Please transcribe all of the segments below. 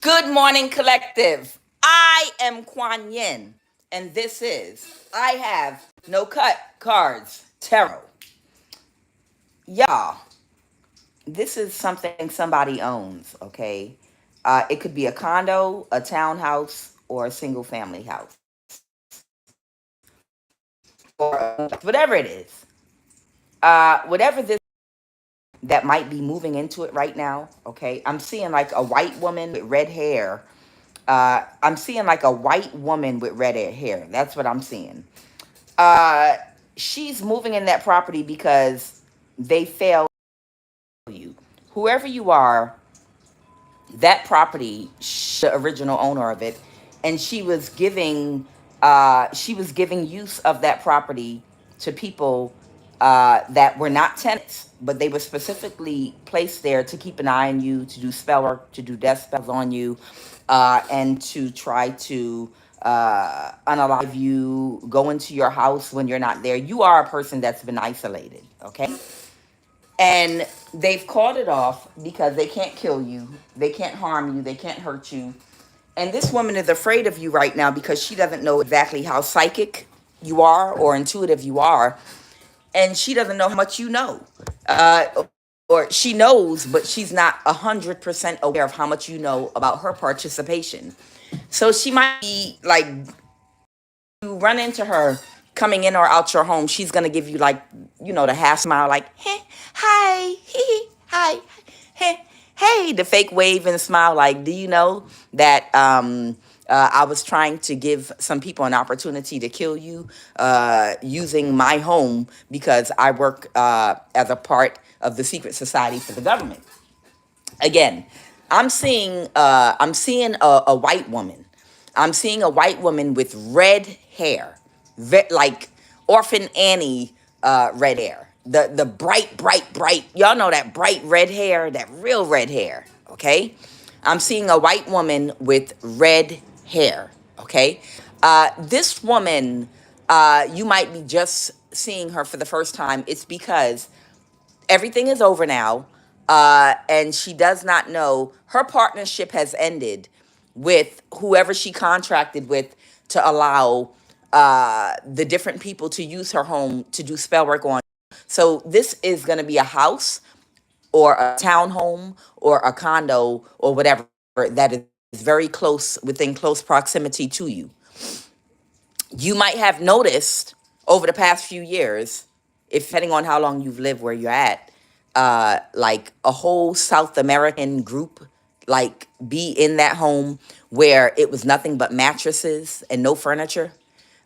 Good morning, collective. I am Kuan Yin, and this is I Have No Cut Cards Tarot. Y'all, this is something somebody owns, okay? It could be a condo, a townhouse, or a single family house, or whatever it is. Whatever this that might be moving into it right now, okay? I'm seeing like a white woman with red hair. I'm seeing like a white woman with red hair. That's what I'm seeing. Uh, she's moving in that property because they failed you. Whoever you are, that property, the original owner of it, and she was giving use of that property to people that were not tenants, but they were specifically placed there to keep an eye on you, to do spell work, to do death spells on you, and to try to unalive you, go into your house when you're not there. You are a person that's been isolated, okay? And they've called it off because they can't kill you, they can't harm you, they can't hurt you. And this woman is afraid of you right now because she doesn't know exactly how psychic you are or intuitive you are. And she doesn't know how much you know. Or she knows, but she's not 100% aware of how much you know about her participation. So she might be like, you run into her coming in or out your home, she's gonna give you like, the half smile, like, hey, hi, hee, hi, hey, hey, the fake wave and smile, like, do you know that I was trying to give some people an opportunity to kill you using my home because I work as a part of the secret society for the government. Again, I'm seeing a white woman. I'm seeing a white woman with red hair, like Orphan Annie red hair. The bright, bright, bright. Y'all know that bright red hair, that real red hair. Okay, I'm seeing a white woman with red hair. Okay, this woman, you might be just seeing her for the first time. It's because everything is over now, and she does not know her partnership has ended with whoever she contracted with to allow the different people to use her home to do spell work on. So this is going to be a house or a townhome or a condo or whatever that is very close, within close proximity to you. You might have noticed over the past few years, if depending on how long you've lived where you're at, like a whole South American group, like be in that home where it was nothing but mattresses and no furniture.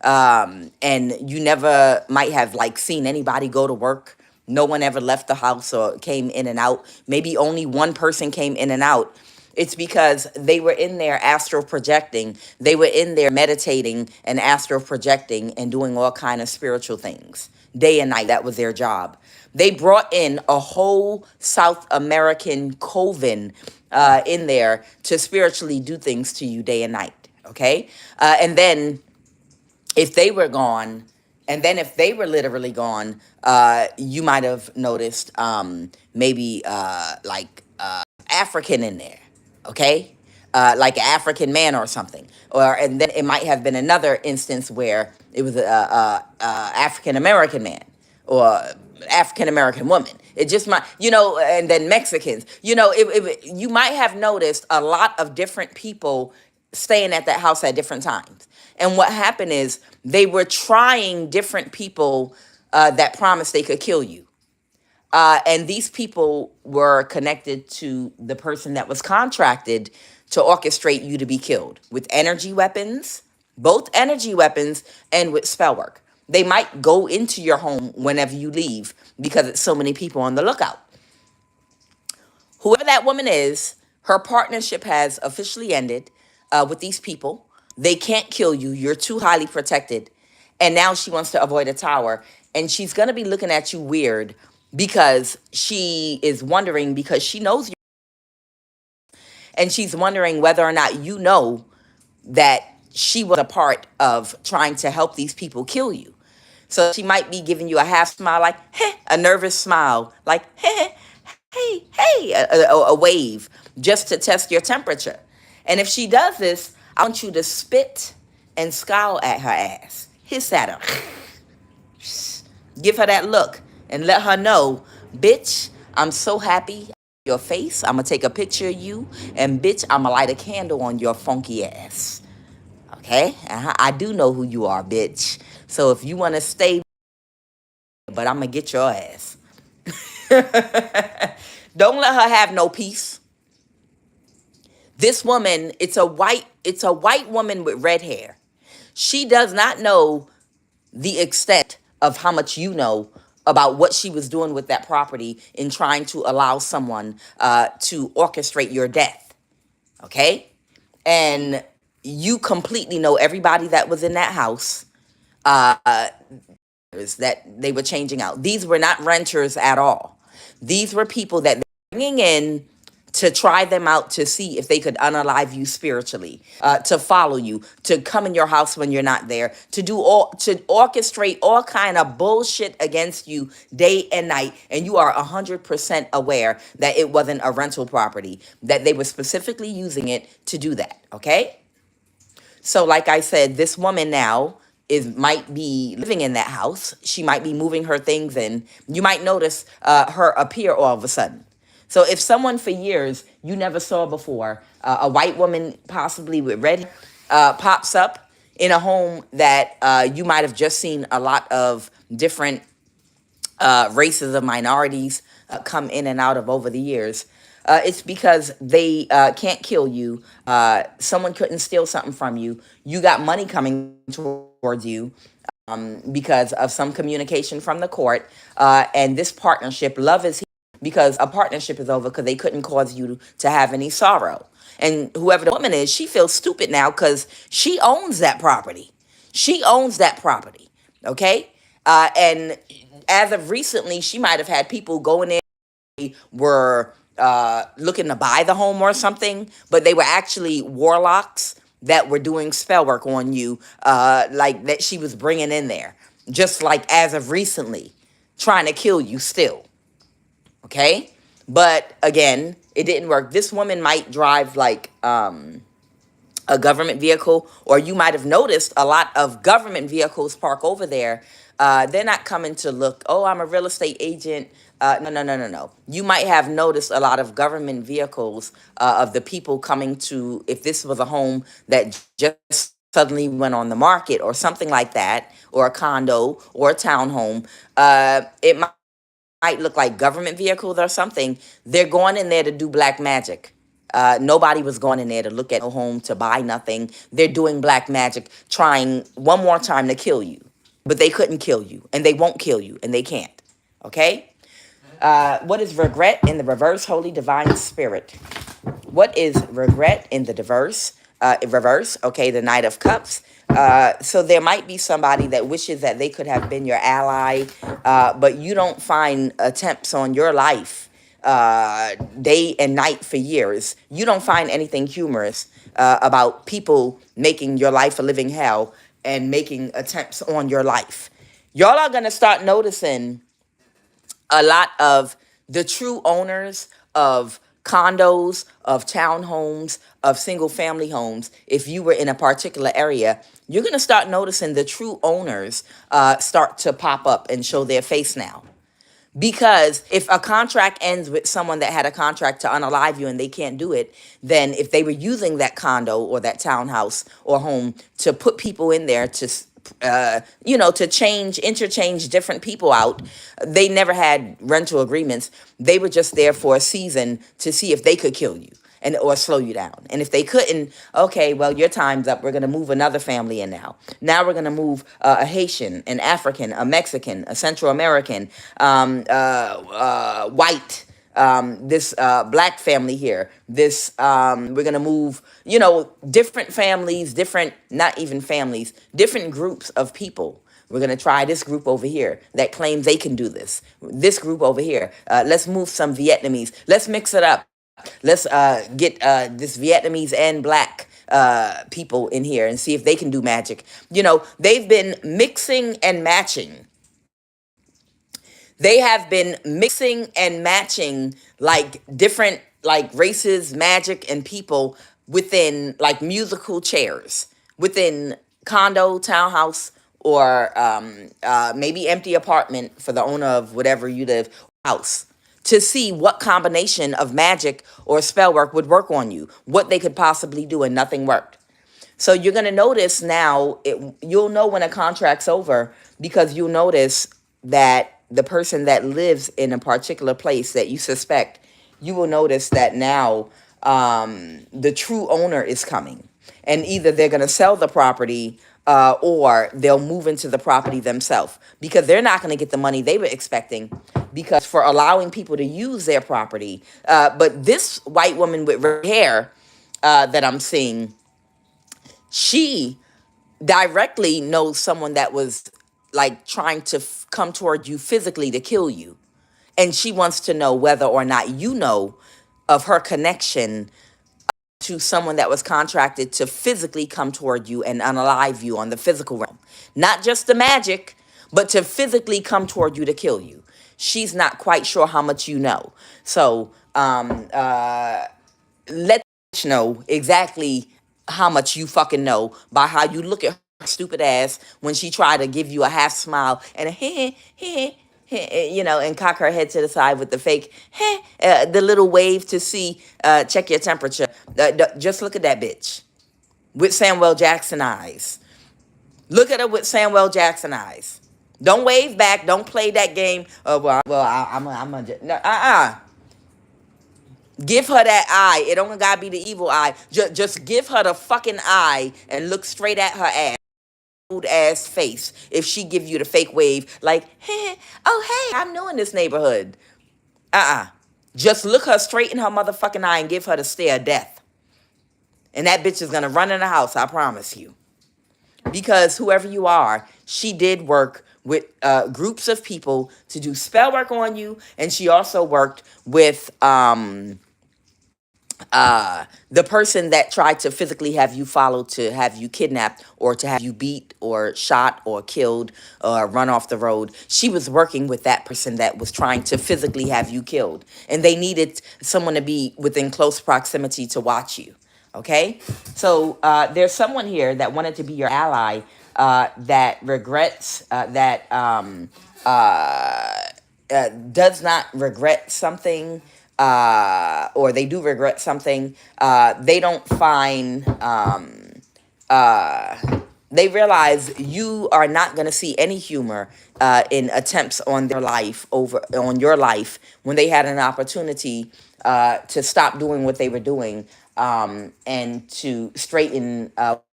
And you never might have like seen anybody go to work. No one ever left the house or came in and out. Maybe only one person came in and out. It's because they were in there astral projecting. They were in there meditating and astral projecting and doing all kind of spiritual things day and night. That was their job. They brought in a whole South American coven in there to spiritually do things to you day and night. Okay, and then if they were gone, and then if they were literally gone, you might have noticed maybe like African in there, okay? Like an African man or something. Or and then it might have been another instance where it was a African American man or African American woman. It just might, and then Mexicans. You might have noticed a lot of different people staying at that house at different times. And what happened is they were trying different people that promised they could kill you. And these people were connected to the person that was contracted to orchestrate you to be killed with energy weapons, both energy weapons and with spell work. They might go into your home whenever you leave because it's so many people on the lookout. Whoever that woman is, her partnership has officially ended with these people. They can't kill you. You're too highly protected. And now she wants to avoid a tower. And she's going to be looking at you weird because she is wondering, because she knows you. And she's wondering whether or not you know that she was a part of trying to help these people kill you. So she might be giving you a half smile, like, heh, a nervous smile, like, heh, hey, hey, a wave, just to test your temperature. And if she does this, I want you to spit and scowl at her ass. Hiss at her. Give her that look and let her know, bitch, I'm so happy your face. I'm going to take a picture of you. And bitch, I'm going to light a candle on your funky ass. Okay? I do know who you are, bitch. So if you want to stay, but I'm going to get your ass. Don't let her have no peace. This woman, it's a white woman with red hair. She does not know the extent of how much you know about what she was doing with that property in trying to allow someone to orchestrate your death. Okay? And you completely know everybody that was in that house that they were changing out. These were not renters at all. These were people that they're bringing in to try them out to see if they could unalive you spiritually, to follow you, to come in your house when you're not there, to orchestrate all kind of bullshit against you day and night. And you are 100% aware that it wasn't a rental property, that they were specifically using it to do that. Okay? So like I said, this woman now might be living in that house. She might be moving her things in. You might notice her appear all of a sudden. So if someone for years you never saw before, a white woman possibly with red hair, pops up in a home that you might have just seen a lot of different races of minorities come in and out of over the years, it's because they can't kill you. Someone couldn't steal something from you. You got money coming towards you because of some communication from the court. And this partnership, love is here because a partnership is over because they couldn't cause you to have any sorrow. And whoever the woman is, she feels stupid now because she owns that property. She owns that property. Okay? And as of recently, she might have had people going in, were looking to buy the home or something, but they were actually warlocks that were doing spell work on you, like that she was bringing in there, just like as of recently, trying to kill you still. Okay? But again, it didn't work. This woman might drive like a government vehicle, or you might have noticed a lot of government vehicles park over there. They're not coming to look, oh, I'm a real estate agent. No, no, no, no, no. You might have noticed a lot of government vehicles of the people coming to, if this was a home that just suddenly went on the market or something like that, or a condo or a townhome, it might look like government vehicles or something. They're going in there to do black magic. Nobody was going in there to look at a home, to buy nothing. They're doing black magic, trying one more time to kill you. But they couldn't kill you, and they won't kill you, and they can't. Okay? What is regret in the reverse holy divine spirit? What is regret in the reverse? Okay, the Knight of Cups. So there might be somebody that wishes that they could have been your ally, but you don't find attempts on your life day and night for years. You don't find anything humorous about people making your life a living hell and making attempts on your life. Y'all are going to start noticing a lot of the true owners of condos, of townhomes, of single family homes. If you were in a particular area, you're going to start noticing the true owners start to pop up and show their face now. Because if a contract ends with someone that had a contract to unalive you and they can't do it, then if they were using that condo or that townhouse or home to put people in there to to interchange different people out. They never had rental agreements. They were just there for a season to see if they could kill you or slow you down. And if they couldn't, okay, well, your time's up. We're going to move another family in now. Now we're going to move a Haitian, an African, a Mexican, a Central American, white, this black family here, this we're gonna move, different families, not even families, different groups of people. We're gonna try this group over here that claims they can do this group over here. Let's move some Vietnamese, let's mix it up, let's get this Vietnamese and black people in here and see if they can do magic. They've been mixing and matching. They have been mixing and matching like different like races, magic, and people within like musical chairs, within condo, townhouse, or maybe empty apartment for the owner of whatever you live, house, to see what combination of magic or spell work would work on you, what they could possibly do, and nothing worked. So you're going to notice now, you'll know when a contract's over, because you'll notice that the person that lives in a particular place that you suspect, you will notice that now the true owner is coming. And either they're going to sell the property or they'll move into the property themselves, because they're not going to get the money they were expecting, because for allowing people to use their property. But this white woman with red hair that I'm seeing, she directly knows someone that was like trying to come toward you physically to kill you. And she wants to know whether or not you know of her connection to someone that was contracted to physically come toward you and unalive you on the physical realm. Not just the magic, but to physically come toward you to kill you. She's not quite sure how much you know. So let the know exactly how much you fucking know by how you look at her stupid ass when she tried to give you a half smile and a and cock her head to the side with the fake the little wave to see, check your temperature. Just look at that bitch with Samuel Jackson eyes. Look at her with Samuel Jackson eyes. Don't wave back. Don't play that game. Give her that eye. It don't gotta be the evil eye. Just give her the fucking eye and look straight at her ass. Old ass face. If she give you the fake wave, like, oh hey, I'm new in this neighborhood. Just look her straight in her motherfucking eye and give her the stare of death. And that bitch is gonna run in the house, I promise you. Because whoever you are, she did work with groups of people to do spell work on you, and she also worked with the person that tried to physically have you followed, to have you kidnapped, or to have you beat or shot or killed or run off the road. She was working with that person that was trying to physically have you killed. And they needed someone to be within close proximity to watch you. Okay? So there's someone here that wanted to be your ally that regrets, does not regret something, or they do regret something. They don't find, they realize you are not going to see any humor in attempts on their life, on your life, when they had an opportunity to stop doing what they were doing, and to straighten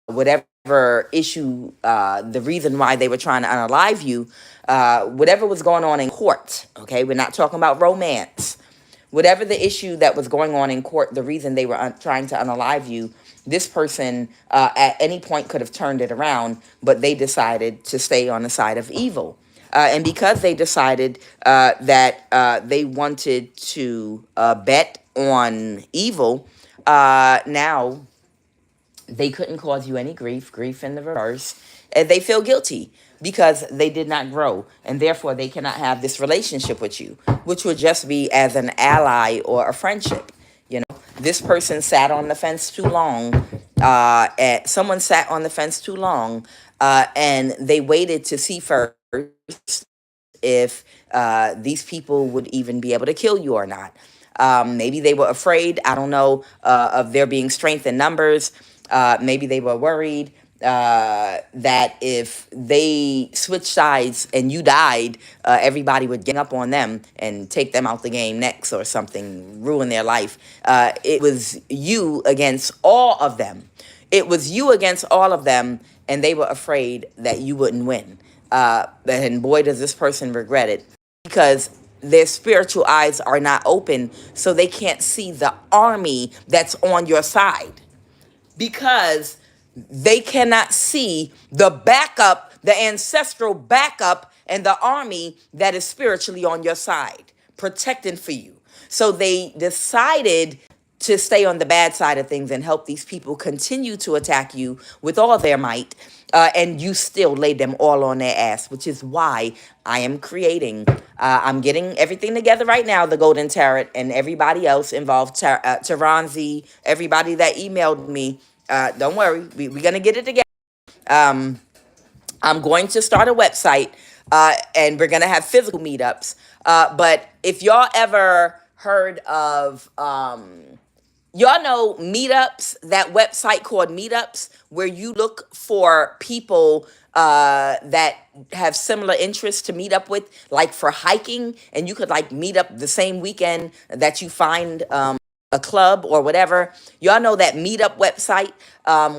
whatever issue, the reason why they were trying to unalive you, whatever was going on in court. Okay, we're not talking about romance. Whatever the issue that was going on in court, the reason they were trying to unalive you, this person at any point could have turned it around, but they decided to stay on the side of evil. And because they decided that they wanted to bet on evil, now they couldn't cause you any grief in the reverse. And they feel guilty because they did not grow, and therefore they cannot have this relationship with you, which would just be as an ally or a friendship. You know, this person sat on the fence too long. Someone sat on the fence too long, and they waited to see first if these people would even be able to kill you or not. Maybe they were afraid, I don't know, of there being strength in numbers. Maybe they were worried that if they switched sides and you died, everybody would gang up on them and take them out the game next or something, ruin their life. It was you against all of them. It was you against all of them, and they were afraid that you wouldn't win. And boy, does this person regret it, because their spiritual eyes are not open, so they can't see the army that's on your side. Because they cannot see the backup, the ancestral backup, and the army that is spiritually on your side, protecting for you. So they decided to stay on the bad side of things and help these people continue to attack you with all their might, and you still lay them all on their ass, which is why I am creating, I'm getting everything together right now, the Golden Tarot and everybody else involved, Taranzi, everybody that emailed me, don't worry, we're going to get it together. Um, I'm going to start a website, and we're going to have physical meetups. But if y'all ever heard of, y'all know Meetups, that website called Meetups, where you look for people that have similar interests to meet up with, like for hiking, and you could like meet up the same weekend that you find a club or whatever. Y'all know that Meetup website,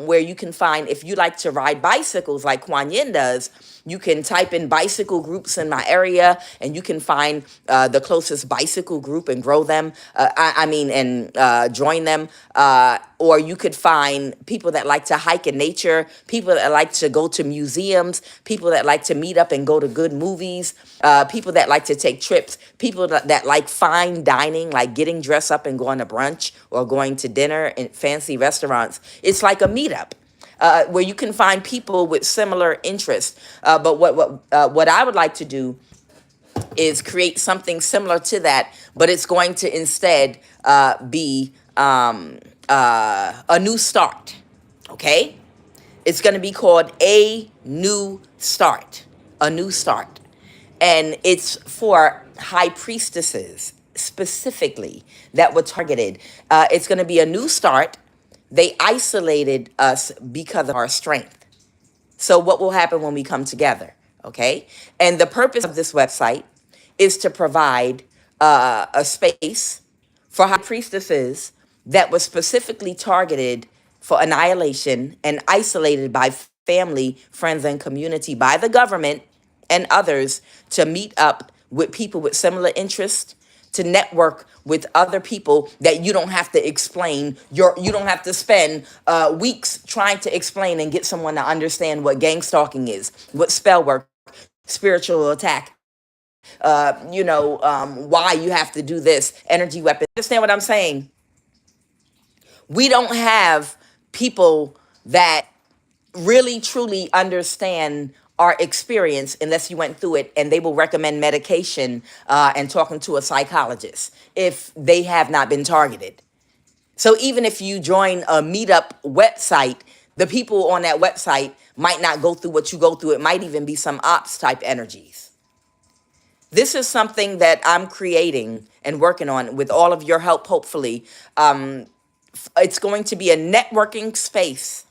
where you can find, if you like to ride bicycles like Kuan Yin does, you can type in bicycle groups in my area, and you can find the closest bicycle group and grow them. And join them. Or you could find people that like to hike in nature, people that like to go to museums, people that like to meet up and go to good movies, people that like to take trips, people that like fine dining, like getting dressed up and going to brunch or going to dinner in fancy restaurants. It's like a meetup. Where you can find people with similar interests. But what I would like to do is create something similar to that, but it's going to instead be a new start. Okay? It's going to be called A New Start. A New Start. And it's for high priestesses specifically that were targeted. It's going to be a new start. They isolated us because of our strength. So what will happen when we come together? Okay. And the purpose of this website is to provide a space for high priestesses that was specifically targeted for annihilation and isolated by family, friends, and community, by the government and others, to meet up with people with similar interests, to network with other people that you don't have to explain. You don't have to spend weeks trying to explain and get someone to understand what gang stalking is, what spell work, spiritual attack, why you have to do this, energy weapon. Understand what I'm saying? We don't have people that really truly understand our experience unless you went through it, and they will recommend medication and talking to a psychologist if they have not been targeted. So even if you join a meetup website, the people on that website might not go through what you go through. It might even be some ops type energies. This is something that I'm creating and working on with all of your help, hopefully. It's going to be a networking space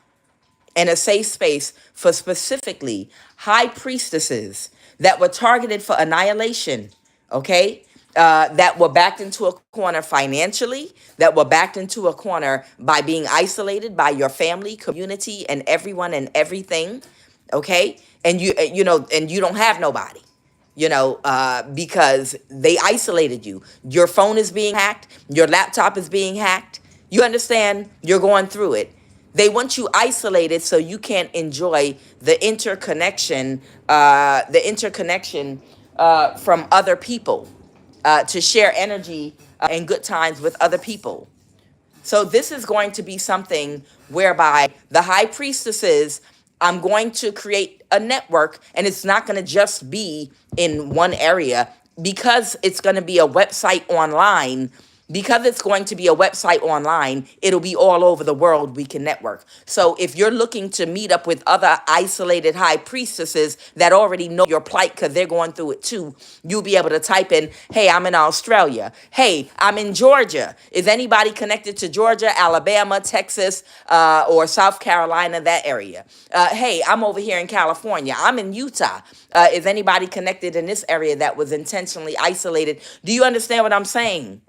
and a safe space for specifically high priestesses that were targeted for annihilation, okay? That were backed into a corner financially, that were backed into a corner by being isolated by your family, community, and everyone and everything, okay? And and you don't have nobody, because they isolated you. Your phone is being hacked, your laptop is being hacked. You understand? You're going through it. They want you isolated so you can't enjoy the interconnection, from other people, to share energy and good times with other people. So this is going to be something whereby the high priestesses, I'm going to create a network, and it's not going to just be in one area, because it's going to be a website online. Because it's going to be a website online, it'll be all over the world. We can network. So if you're looking to meet up with other isolated high priestesses that already know your plight because they're going through it too, you'll be able to type in, hey, I'm in Australia. Hey, I'm in Georgia. Is anybody connected to Georgia, Alabama, Texas, or South Carolina, that area? Hey, I'm over here in California. I'm in Utah. Is anybody connected in this area that was intentionally isolated? Do you understand what I'm saying?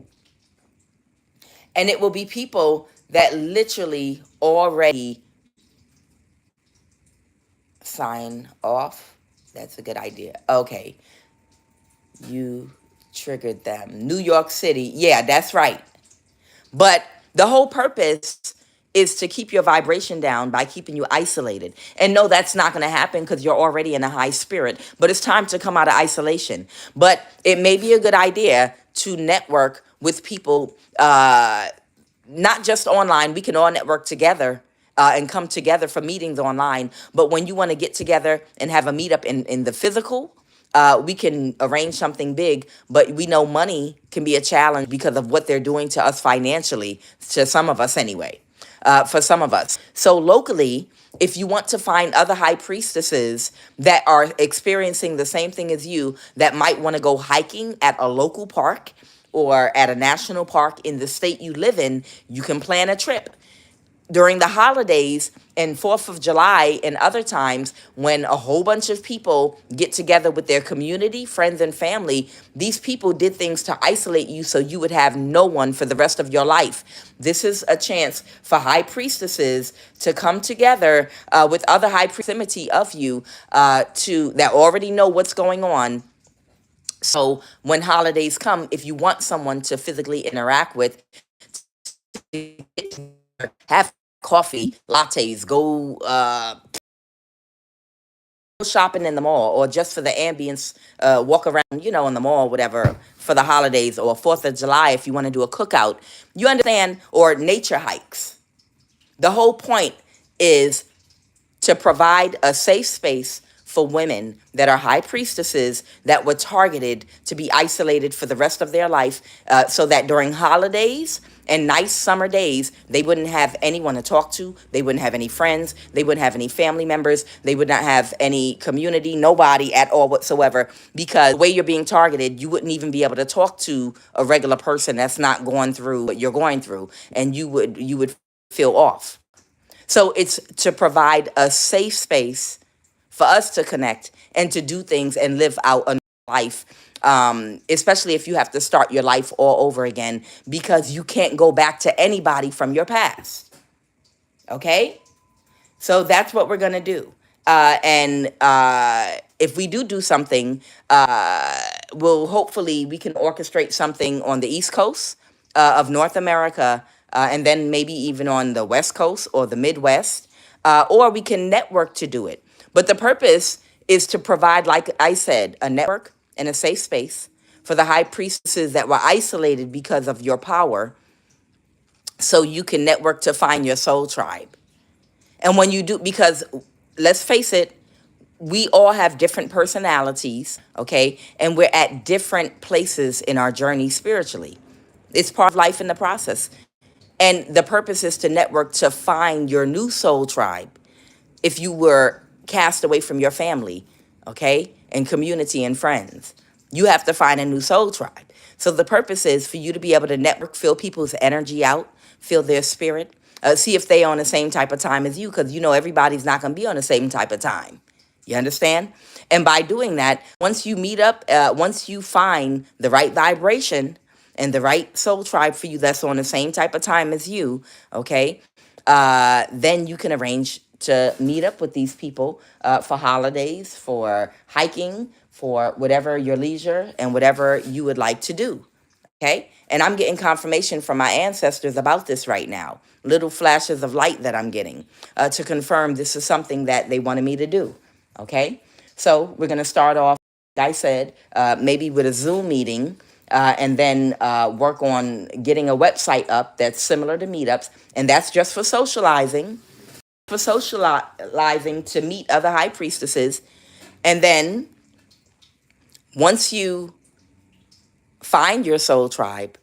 And it will be people that literally already sign off. That's a good idea. Okay. You triggered them. New York City. Yeah, that's right. But the whole purpose is to keep your vibration down by keeping you isolated. And no, that's not going to happen because you're already in a high spirit. But it's time to come out of isolation. But it may be a good idea to network with people not just online. We can all network together and come together for meetings online. But when you want to get together and have a meetup in the physical, we can arrange something big. But we know money can be a challenge because of what they're doing to us financially, to some of us anyway, for some of us. So locally, if you want to find other high priestesses that are experiencing the same thing as you, that might want to go hiking at a local park or at a national park in the state you live in, you can plan a trip during the holidays and 4th of July and other times when a whole bunch of people get together with their community, friends, and family. These people did things to isolate you so you would have no one for the rest of your life. This is a chance for high priestesses to come together with other high proximity of you to that already know what's going on. So when holidays come, if you want someone to physically interact with, have coffee, lattes, go shopping in the mall, or just for the ambience, walk around, in the mall, whatever, for the holidays, or 4th of July if you want to do a cookout. You understand? Or nature hikes. The whole point is to provide a safe space for women that are high priestesses that were targeted to be isolated for the rest of their life, so that during holidays and nice summer days, they wouldn't have anyone to talk to. They wouldn't have any friends. They wouldn't have any family members. They would not have any community, nobody at all whatsoever, because the way you're being targeted, you wouldn't even be able to talk to a regular person that's not going through what you're going through, and you would feel off. So it's to provide a safe space for us to connect and to do things and live out a life, especially if you have to start your life all over again because you can't go back to anybody from your past. Okay? So that's what we're going to do. And if we do something, we can orchestrate something on the East Coast of North America, and then maybe even on the West Coast or the Midwest, or we can network to do it. But the purpose is to provide, like I said, a network and a safe space for the high priestesses that were isolated because of your power, so you can network to find your soul tribe. And when you do, because let's face it, we all have different personalities, okay? And we're at different places in our journey spiritually. It's part of life in the process. And the purpose is to network to find your new soul tribe. If you were cast away from your family, okay, and community and friends, you have to find a new soul tribe. So the purpose is for you to be able to network, feel people's energy out, feel their spirit, see if they on the same type of time as you, because everybody's not going to be on the same type of time. You understand? And by doing that, once you meet up, once you find the right vibration and the right soul tribe for you that's on the same type of time as you, okay, then you can arrange to meet up with these people for holidays, for hiking, for whatever your leisure and whatever you would like to do. Okay? And I'm getting confirmation from my ancestors about this right now. Little flashes of light that I'm getting to confirm this is something that they wanted me to do. Okay? So we're going to start off, like I said, maybe with a Zoom meeting, and then work on getting a website up that's similar to meetups. And that's just for socializing, to meet other high priestesses. And then once you find your soul tribe,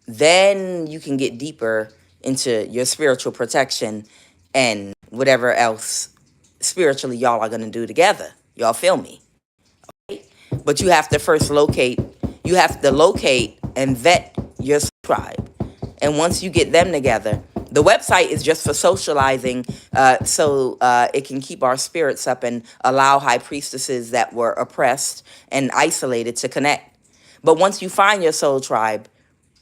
then you can get deeper into your spiritual protection and whatever else spiritually y'all are going to do together. Y'all feel me? Okay? But you have to locate and vet your tribe. And once you get them together, the website is just for socializing, so it can keep our spirits up and allow high priestesses that were oppressed and isolated to connect. But once you find your soul tribe,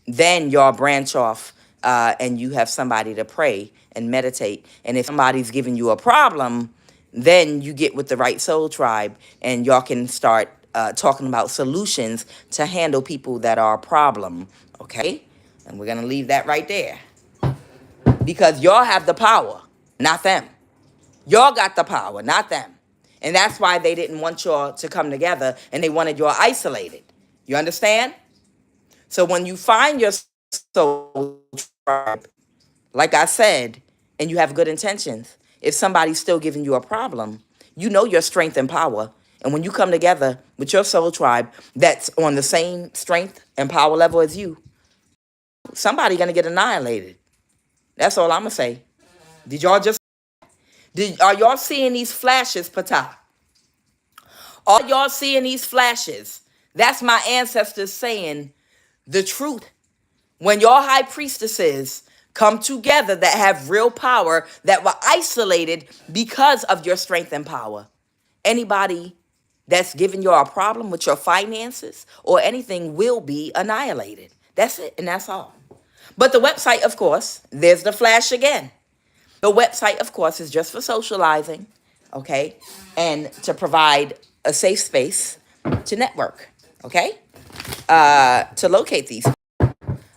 then y'all branch off and you have somebody to pray and meditate. And if somebody's giving you a problem, then you get with the right soul tribe and y'all can start talking about solutions to handle people that are a problem, okay? And we're going to leave that right there. Because y'all have the power, not them. Y'all got the power, not them. And that's why they didn't want y'all to come together and they wanted y'all isolated. You understand? So when you find your soul tribe, Like I said, and you have good intentions, if somebody's still giving you a problem, you know your strength and power. And when you come together with your soul tribe that's on the same strength and power level as you, somebody gonna get annihilated. That's all I'm gonna say. Did y'all just are y'all seeing these flashes, Pata? Are y'all seeing these flashes? That's my ancestors saying the truth. When your high priestesses come together that have real power, that were isolated because of your strength and power. Anybody that's giving you a problem with your finances or anything will be annihilated. That's it, and that's all. But the website, of course, there's the flash again. The website, of course, is just for socializing, okay? And to provide a safe space to network, okay? To locate these.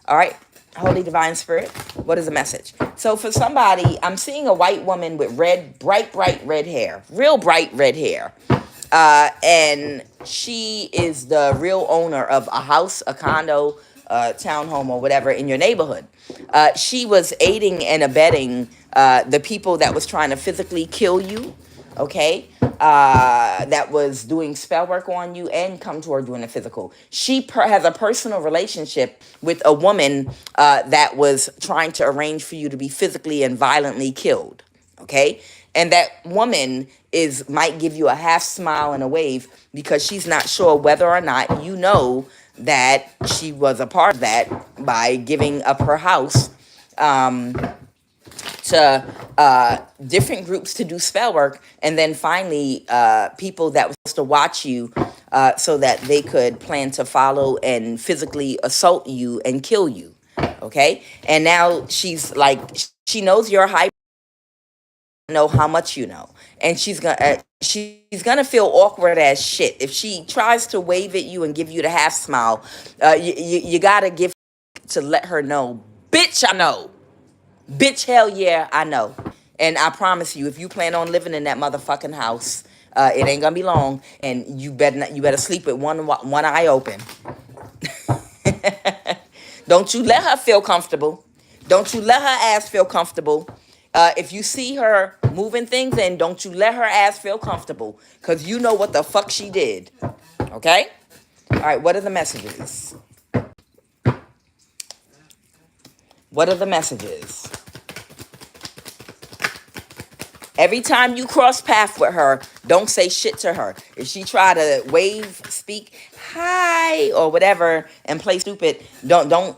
All right, Holy Divine Spirit, what is the message? So for somebody, I'm seeing a white woman with bright red hair, real bright red hair. And she is the real owner of a house, a condo, townhome, or whatever in your neighborhood. She was aiding and abetting the people that was trying to physically kill you, okay? That was doing spell work on you and come to her doing the physical. She has a personal relationship with a woman that was trying to arrange for you to be physically and violently killed, okay? And that woman might give you a half smile and a wave because she's not sure whether or not you know that she was a part of that by giving up her house to different groups to do spell work, and then finally people that were supposed to watch you so that they could plan to follow and physically assault you and kill you, okay? And now she's like, she knows you're high, know how much you know, and she's gonna feel awkward as shit if she tries to wave at you and give you the half smile. You gotta give to let her know, bitch, I know. Bitch, hell yeah, I know. And I promise you, if you plan on living in that motherfucking house, it ain't gonna be long, and you better sleep with one eye open. Don't you let her feel comfortable. Don't you let her ass feel comfortable. If you see her moving things in, don't you let her ass feel comfortable, because you know what the fuck she did. Okay? All right, what are the messages? What are the messages? Every time you cross path with her, don't say shit to her. If she try to wave, speak, hi, or whatever, and play stupid, don't.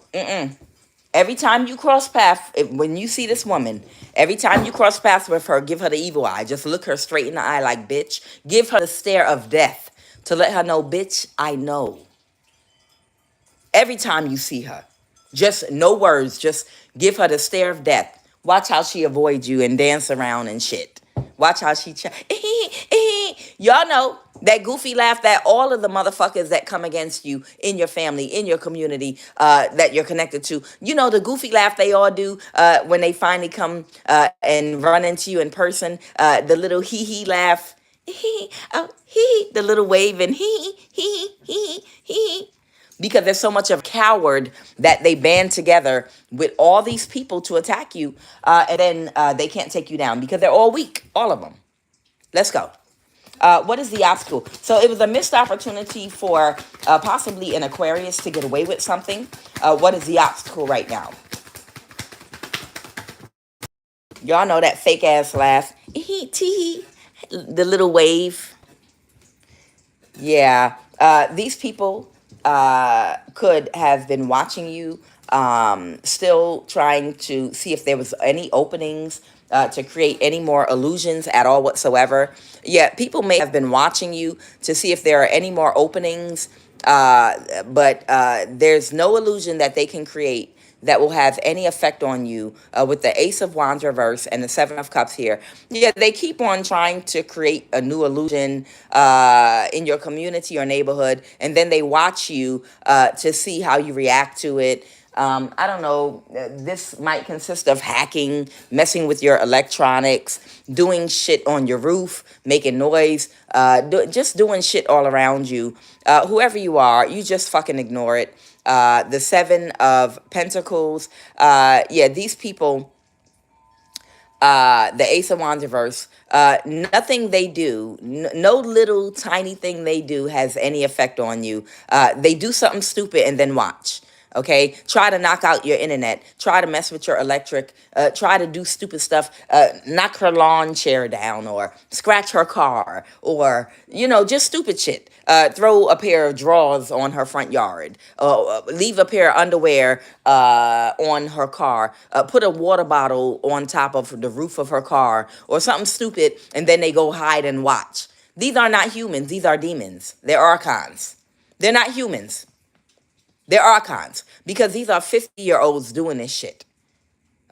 Every time you cross path, when you see this woman, every time you cross paths with her, give her the evil eye. Just look her straight in the eye like, bitch. Give her the stare of death to let her know, bitch, I know. Every time you see her, just no words, just give her the stare of death. Watch how she avoids you and dance around and shit. Watch how she y'all know that goofy laugh that all of the motherfuckers that come against you in your family, in your community, that you're connected to, you know, the goofy laugh they all do when they finally come and run into you in person, the little hee laugh, oh, the little wave and hee. Because there's so much of coward that they band together with all these people to attack you, and then they can't take you down because they're all weak, all of them. Let's go. What is the obstacle? So it was a missed opportunity for possibly an Aquarius to get away with something. What is the obstacle right now? Y'all know that fake ass laugh. The little wave. Yeah. These people could have been watching you, still trying to see if there was any openings to create any more illusions at all whatsoever. Yeah, people may have been watching you to see if there are any more openings, but there's no illusion that they can create that will have any effect on you with the Ace of Wands reverse and the Seven of Cups here. Yeah, they keep on trying to create a new illusion in your community or neighborhood, and then they watch you to see how you react to it. I don't know, this might consist of hacking, messing with your electronics, doing shit on your roof, making noise, just doing shit all around you. Whoever you are, you just fucking ignore it. The Seven of Pentacles, yeah, these people the Ace of Wands reverse. Nothing they do, no little tiny thing they do has any effect on you. They do something stupid and then watch. Okay, try to knock out your internet, try to mess with your electric, try to do stupid stuff, knock her lawn chair down, or scratch her car, or, just stupid shit. Throw a pair of drawers on her front yard, leave a pair of underwear on her car, put a water bottle on top of the roof of her car, or something stupid, and then they go hide and watch. These are not humans, these are demons. They're archons. They're not humans. They're archons, because these are 50-year-olds doing this shit.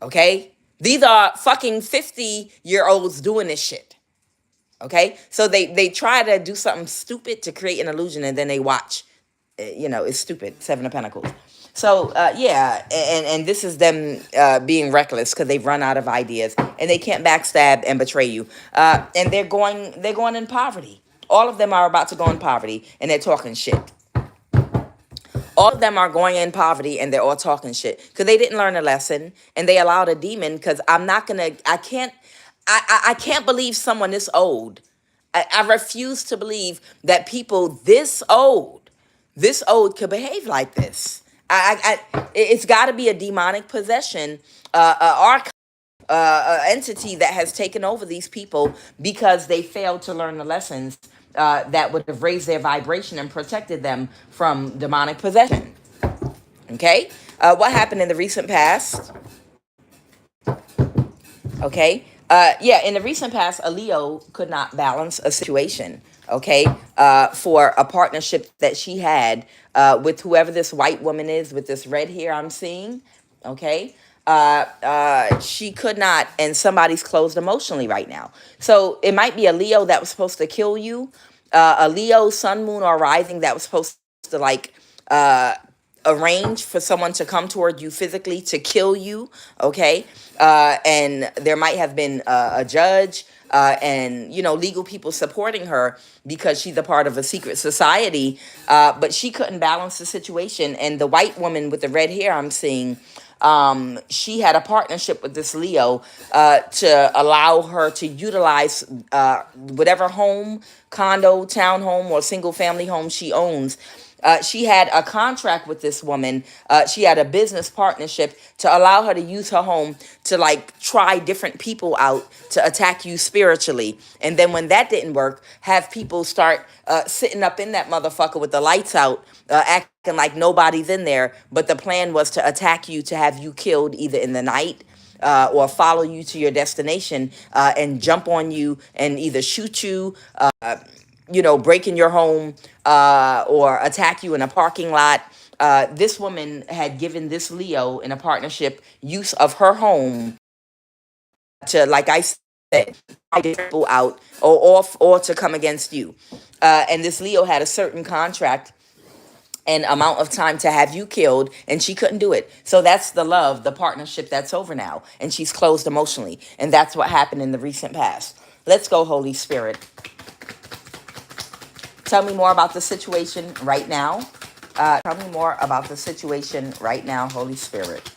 Okay? These are fucking 50-year-olds doing this shit. Okay? So they try to do something stupid to create an illusion, and then they watch. It's stupid. Seven of Pentacles. So, yeah, and this is them being reckless because they've run out of ideas, and they can't backstab and betray you. And they're going in poverty. All of them are about to go in poverty, and they're talking shit. All of them are going in poverty, and they're all talking shit because they didn't learn a lesson, and they allowed a demon. Because I can't believe someone this old. I refuse to believe that people this old could behave like this. It's got to be a demonic possession, entity that has taken over these people because they failed to learn the lessons that would have raised their vibration and protected them from demonic possession. Okay? What happened in the recent past? Okay? In the recent past, a Leo could not balance a situation, okay, for a partnership that she had with whoever this white woman is with this red hair I'm seeing, okay? She could not, and somebody's closed emotionally right now. So it might be a Leo that was supposed to kill you, a Leo, sun, moon, or rising that was supposed to arrange for someone to come toward you physically to kill you, okay? And there might have been a judge and, legal people supporting her because she's a part of a secret society, but she couldn't balance the situation. And the white woman with the red hair I'm seeing, she had a partnership with this Leo to allow her to utilize whatever home, condo, townhome, or single family home she owns. She had a contract with this woman. She had a business partnership to allow her to use her home to try different people out to attack you spiritually. And then when that didn't work, have people start sitting up in that motherfucker with the lights out, acting like nobody's in there. But the plan was to attack you, to have you killed either in the night or follow you to your destination and jump on you and either shoot you, break in your home or attack you in a parking lot. This woman had given this Leo in a partnership use of her home to, like I said, people out or to come against you. And this Leo had a certain contract and amount of time to have you killed, and she couldn't do it. So that's the love, the partnership that's over now, and she's closed emotionally. And that's what happened in the recent past. Let's go, Holy Spirit. Tell me more about the situation right now. Tell me more about the situation right now, Holy Spirit.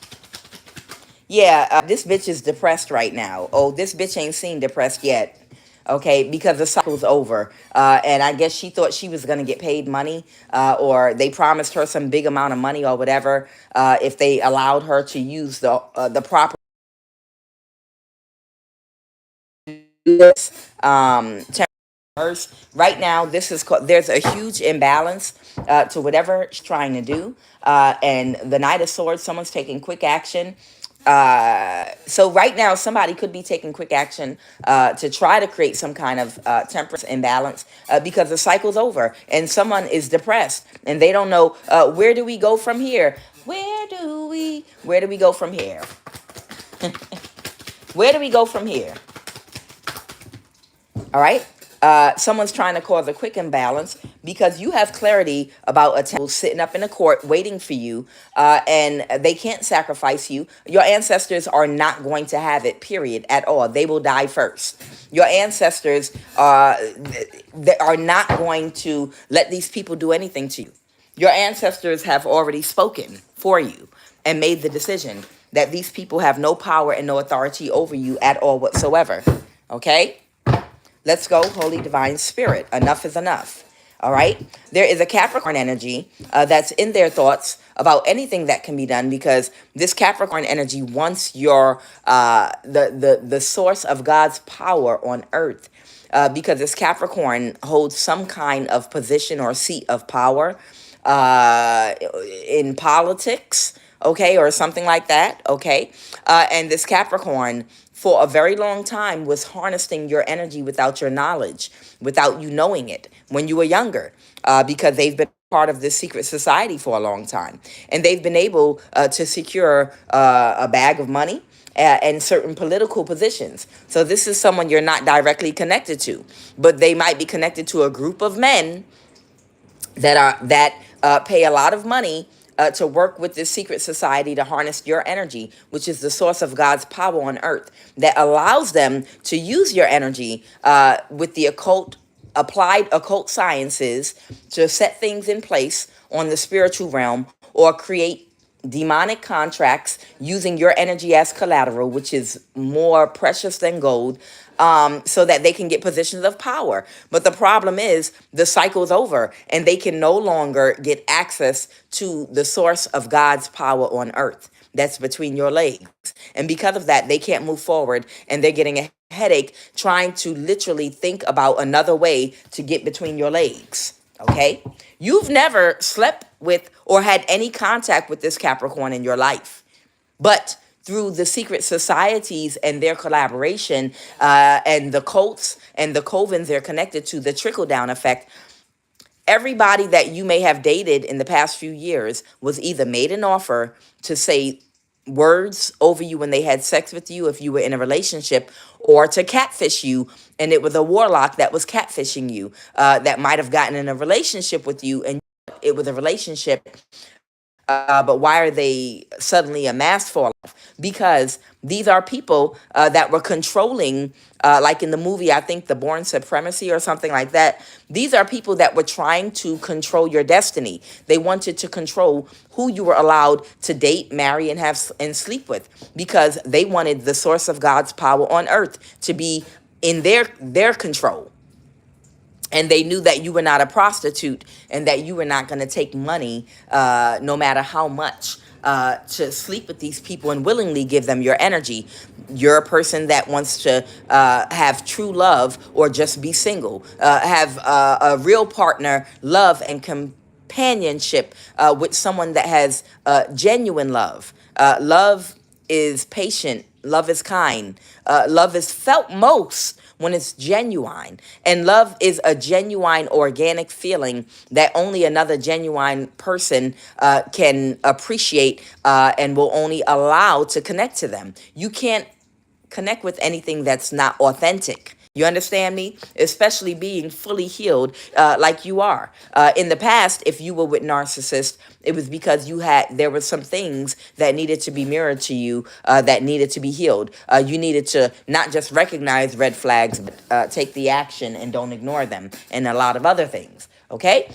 Yeah, this bitch is depressed right now. Oh, this bitch ain't seen depressed yet. Okay, because the cycle's over. And I guess she thought she was going to get paid money or they promised her some big amount of money or whatever if they allowed her to use the proper right now. This is there's a huge imbalance to whatever she's trying to do. And the Knight of Swords, someone's taking quick action. So right now, somebody could be taking quick action to try to create some kind of temperance imbalance because the cycle's over and someone is depressed and they don't know where do we go from here? Where do we go from here? Where do we go from here? All right. Someone's trying to cause a quick imbalance because you have clarity about a temple sitting up in a court waiting for you and they can't sacrifice you. Your ancestors are not going to have it, period, at all. They will die first. Your ancestors they are not going to let these people do anything to you. Your ancestors have already spoken for you and made the decision. that these people have no power and no authority over you at all whatsoever. Okay? Let's go, Holy Divine Spirit. Enough is enough. All right? There is a Capricorn energy that's in their thoughts about anything that can be done, because this Capricorn energy wants your the source of God's power on earth. Because this Capricorn holds some kind of position or seat of power in politics, okay, or something like that, okay? And this Capricorn, for a very long time, was harnessing your energy without your knowledge, without you knowing it when you were younger, because they've been part of this secret society for a long time. And they've been able to secure a bag of money and certain political positions. So this is someone you're not directly connected to, but they might be connected to a group of men that pay a lot of money to work with this secret society to harness your energy, which is the source of God's power on earth, that allows them to use your energy with the applied occult sciences to set things in place on the spiritual realm, or create demonic contracts using your energy as collateral, which is more precious than gold, so that they can get positions of power. But the problem is the cycle's over, and they can no longer get access to the source of God's power on earth that's between your legs. And because of that, they can't move forward, and they're getting a headache trying to literally think about another way to get between your legs. Okay? You've never slept with or had any contact with this Capricorn in your life. But through the secret societies and their collaboration, and the cults and the covens they're connected to, the trickle-down effect, everybody that you may have dated in the past few years was either made an offer to say words over you when they had sex with you if you were in a relationship, or to catfish you, and it was a warlock that was catfishing you, that might have gotten in a relationship with you, and it was a relationship, but why are they suddenly a mask fall off? Because these are people that were controlling, like in the movie, I think The Born Supremacy or something like that. These are people that were trying to control your destiny. They wanted to control who you were allowed to date, marry, and have and sleep with, because they wanted the source of God's power on earth to be in their control. And they knew that you were not a prostitute, and that you were not going to take money, no matter how much, to sleep with these people and willingly give them your energy. You're a person that wants to have true love, or just be single, have a real partner, love and companionship with someone that has genuine love. Love is patient. Love is kind. Love is felt most when it's genuine. And love is a genuine, organic feeling that only another genuine person can appreciate, and will only allow to connect to them. You can't connect with anything that's not authentic. You understand me? Especially being fully healed, like you are. In the past, if you were with narcissists, it was because there were some things that needed to be mirrored to you, that needed to be healed. You needed to not just recognize red flags, but take the action and don't ignore them, and a lot of other things. Okay?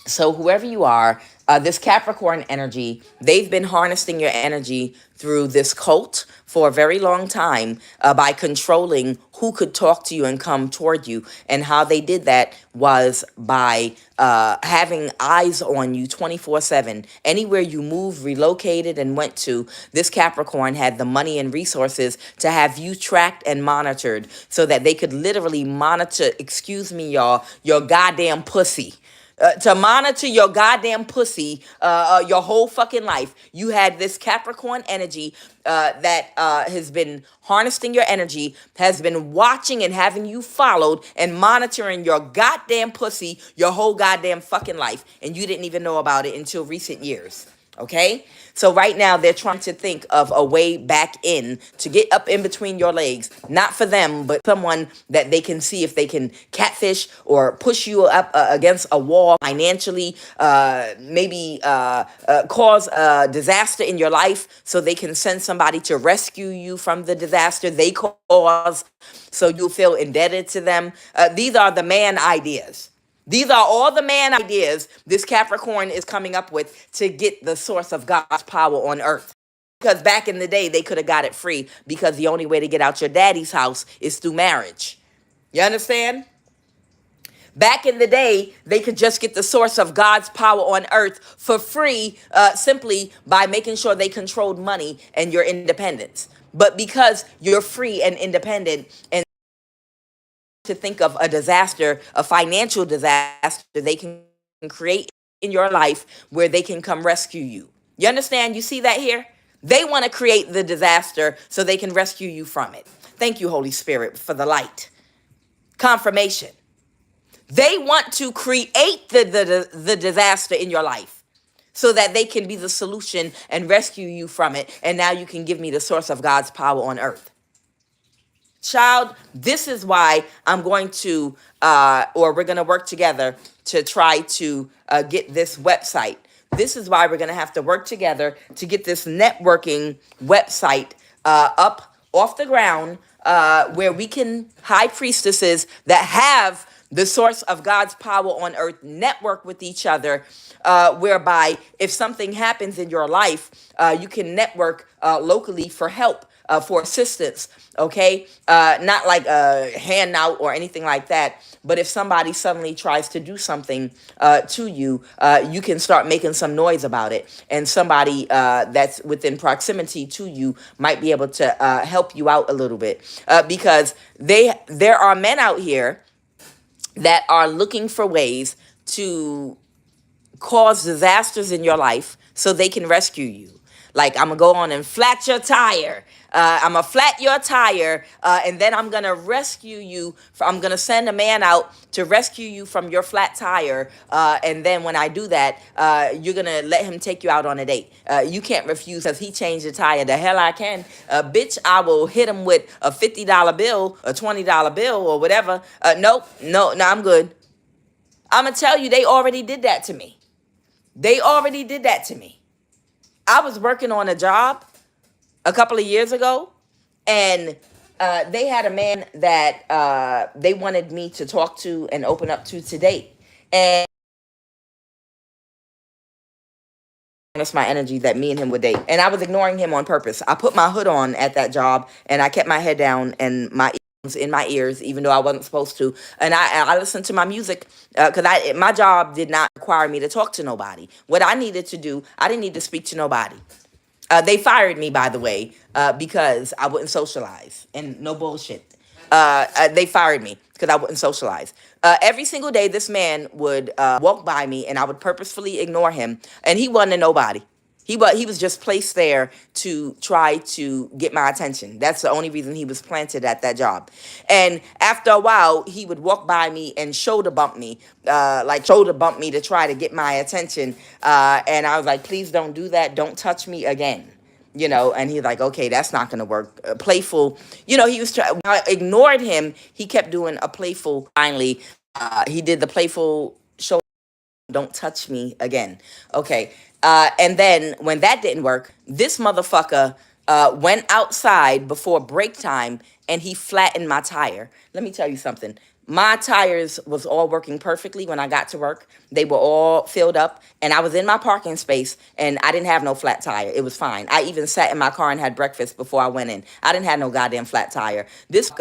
So whoever you are, this Capricorn energy, they've been harnessing your energy through this cult for a very long time, by controlling who could talk to you and come toward you. And how they did that was by having eyes on you 24/7. Anywhere you moved, relocated, and went to, this Capricorn had the money and resources to have you tracked and monitored, so that they could literally monitor, excuse me, y'all, your goddamn pussy. To monitor your goddamn pussy, your whole fucking life. You had this Capricorn energy that has been harnessing your energy, has been watching and having you followed and monitoring your goddamn pussy your whole goddamn fucking life. And you didn't even know about it until recent years. Okay? So right now they're trying to think of a way back in to get up in between your legs. Not for them, but someone that they can see if they can catfish or push you up against a wall financially, maybe cause a disaster in your life so they can send somebody to rescue you from the disaster they cause, so you'll feel indebted to them. These are the man ideas. These are all the man ideas this Capricorn is coming up with to get the source of God's power on earth. Because back in the day, they could have got it free because the only way to get out your daddy's house is through marriage. You understand? Back in the day, they could just get the source of God's power on earth for free, simply by making sure they controlled money and your independence. But because you're free and independent, and to think of a disaster, a financial disaster, they can create in your life where they can come rescue you. You understand? You see that here? They want to create the disaster so they can rescue you from it. Thank you, Holy Spirit, for the light. Confirmation. They want to create the disaster in your life so that they can be the solution and rescue you from it. And now you can give me the source of God's power on earth. Child, this is why I'm going to, or we're going to work together to try to get this website. This is why we're going to have to work together to get this networking website up off the ground, where we can, high priestesses that have the source of God's power on earth, network with each other, whereby if something happens in your life, you can network locally for help, for assistance, okay? Not like a handout or anything like that, but if somebody suddenly tries to do something to you, you can start making some noise about it, and somebody that's within proximity to you might be able to help you out a little bit, because there are men out here that are looking for ways to cause disasters in your life so they can rescue you. Like, I'm going to go on and flat your tire. I'm going to flat your tire, and then I'm going to rescue you. I'm going to send a man out to rescue you from your flat tire. And then when I do that, you're going to let him take you out on a date. You can't refuse because he changed the tire. The hell I can. Bitch, I will hit him with a $50 bill, a $20 bill, or whatever. No, I'm good. I'm going to tell you, they already did that to me. They already did that to me. I was working on a job a couple of years ago, and they had a man that they wanted me to talk to and open up to date. And it's my energy that me and him would date. And I was ignoring him on purpose. I put my hood on at that job, and I kept my head down and my in my ears, even though I wasn't supposed to. And I listened to my music because my job did not require me to talk to nobody. What I needed to do, I didn't need to speak to nobody. They fired me, by the way, because I wouldn't socialize. And no bullshit. They fired me because I wouldn't socialize. Every single day, this man would walk by me, and I would purposefully ignore him. And he wasn't a nobody. He was just placed there to try to get my attention. That's the only reason he was planted at that job. And after a while, he would walk by me and shoulder bump me to try to get my attention. And I was like, please don't do that. Don't touch me again. And he's like, okay, that's not going to work. Playful, he was when I ignored him. He kept doing a playful, finally, he did the playful shoulder, don't touch me again. Okay. And then when that didn't work, this motherfucker went outside before break time and he flattened my tire. Let me tell you something. My tires was all working perfectly when I got to work. They were all filled up, and I was in my parking space, and I didn't have no flat tire. It was fine. I even sat in my car and had breakfast before I went in. I didn't have no goddamn flat tire. This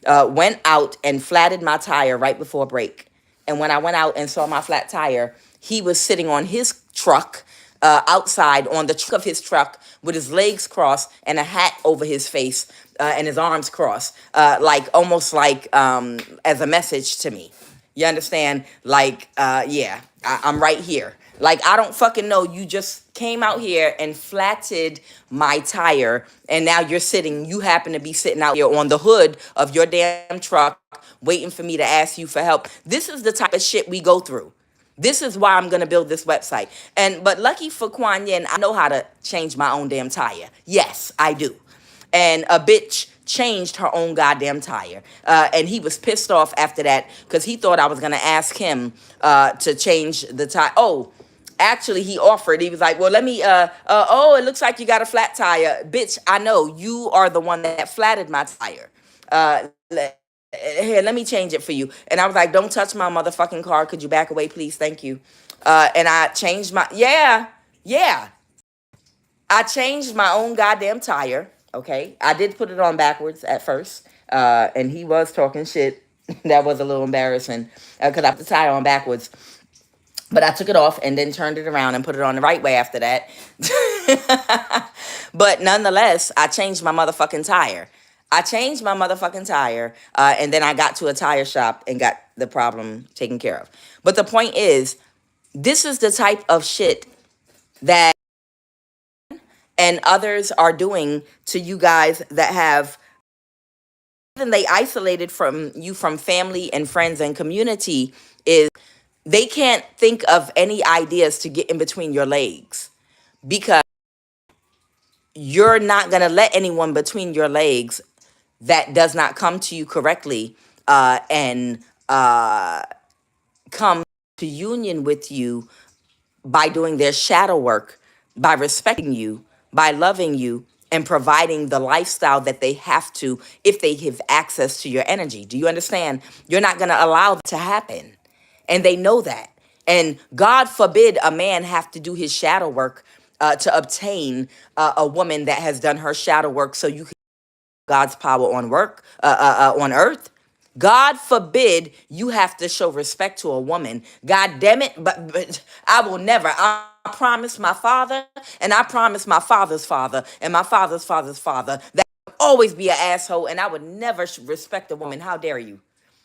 went out and flattened my tire right before break. And when I went out and saw my flat tire, he was sitting on his truck, outside on the trunk of his truck with his legs crossed and a hat over his face, and his arms crossed, almost like as a message to me. You understand? Yeah, I'm right here. Like, I don't fucking know. You just came out here and flatted my tire, and now you happen to be sitting out here on the hood of your damn truck waiting for me to ask you for help. This is the type of shit we go through. This is why I'm going to build this website. But lucky for Kuan Yin, I know how to change my own damn tire. Yes, I do. And a bitch changed her own goddamn tire. And he was pissed off after that because he thought I was going to ask him to change the tire. Oh, actually, he offered. He was like, well, let me, it looks like you got a flat tire. Bitch, I know. You are the one that flatted my tire. Here, let me change it for you. And I was like, don't touch my motherfucking car. Could you back away, please? Thank you. And I changed my, yeah. I changed my own goddamn tire. Okay, I did put it on backwards at first, and he was talking shit. That was a little embarrassing because I put the tire on backwards. But I took it off and then turned it around and put it on the right way after that. But nonetheless, I changed my motherfucking tire. I changed my motherfucking tire, and then I got to a tire shop and got the problem taken care of. But the point is, this is the type of shit that and others are doing to you guys that have, even they isolated from you from family and friends and community, is they can't think of any ideas to get in between your legs because you're not going to let anyone between your legs that does not come to you correctly and come to union with you by doing their shadow work, by respecting you, by loving you, and providing the lifestyle that they have to if they have access to your energy. Do you understand? You're not going to allow that to happen. And they know that. And God forbid a man have to do his shadow work to obtain a woman that has done her shadow work so you can God's power on work on earth. God forbid you have to show respect to a woman. God damn it, but I will never. I promise my father, and I promise my father's father, and my father's father's father that I would always be an asshole, and I would never respect a woman. How dare you?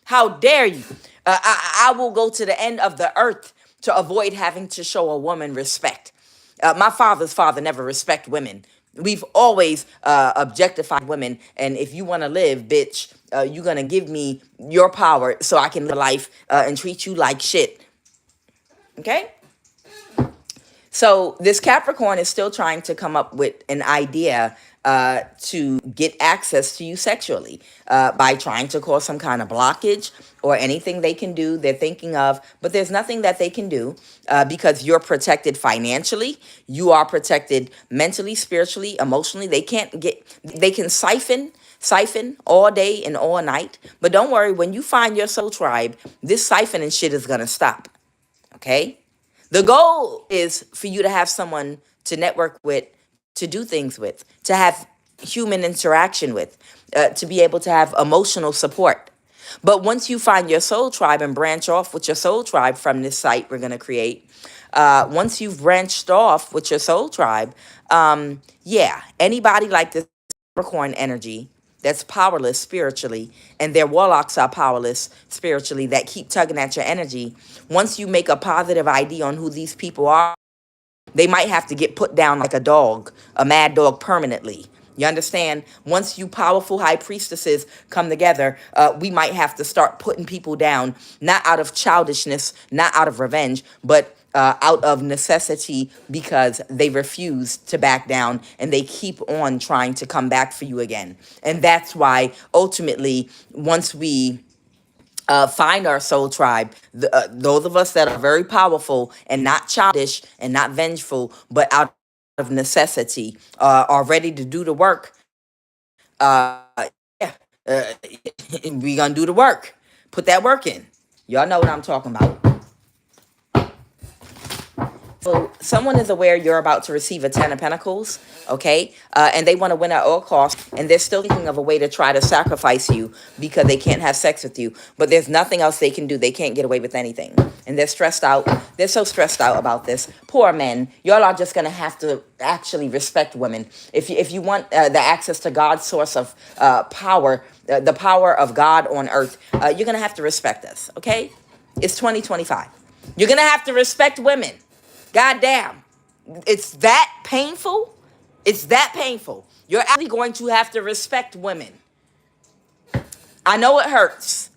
How dare you? I will go to the end of the earth to avoid having to show a woman respect. My father's father never respect women. We've always objectified women. And if you want to live, bitch, you're going to give me your power so I can live life and treat you like shit. Okay? So this Capricorn is still trying to come up with an idea to get access to you sexually by trying to cause some kind of blockage or anything they can do. They're thinking of, but there's nothing that they can do because you're protected financially. You are protected mentally, spiritually, emotionally. They can siphon all day and all night. But don't worry, when you find your soul tribe, this siphoning shit is going to stop. Okay? The goal is for you to have someone to network with, to do things with, to have human interaction with, to be able to have emotional support. But once you find your soul tribe and branch off with your soul tribe from this site we're going to create, once you've branched off with your soul tribe, anybody like this Capricorn energy that's powerless spiritually, and their warlocks are powerless spiritually that keep tugging at your energy. Once you make a positive ID on who these people are, they might have to get put down like a dog, a mad dog permanently. You understand? Once you powerful high priestesses come together, we might have to start putting people down, not out of childishness, not out of revenge, but out of necessity because they refuse to back down and they keep on trying to come back for you again. And that's why ultimately, once we find our soul tribe, those of us that are very powerful and not childish and not vengeful, but out of necessity, are ready to do the work. Uh, we gonna do the work. Put that work in. Y'all know what I'm talking about. So someone is aware you're about to receive a 10 of Pentacles, okay? And they want to win at all costs, and they're still thinking of a way to try to sacrifice you because they can't have sex with you. But there's nothing else they can do. They can't get away with anything. And they're stressed out. They're so stressed out about this. Poor men. Y'all are just going to have to actually respect women. If you want the access to God's source of power, the power of God on earth, you're going to have to respect us, okay? It's 2025. You're going to have to respect women. God damn. It's that painful. It's that painful. You're actually going to have to respect women. I know it hurts.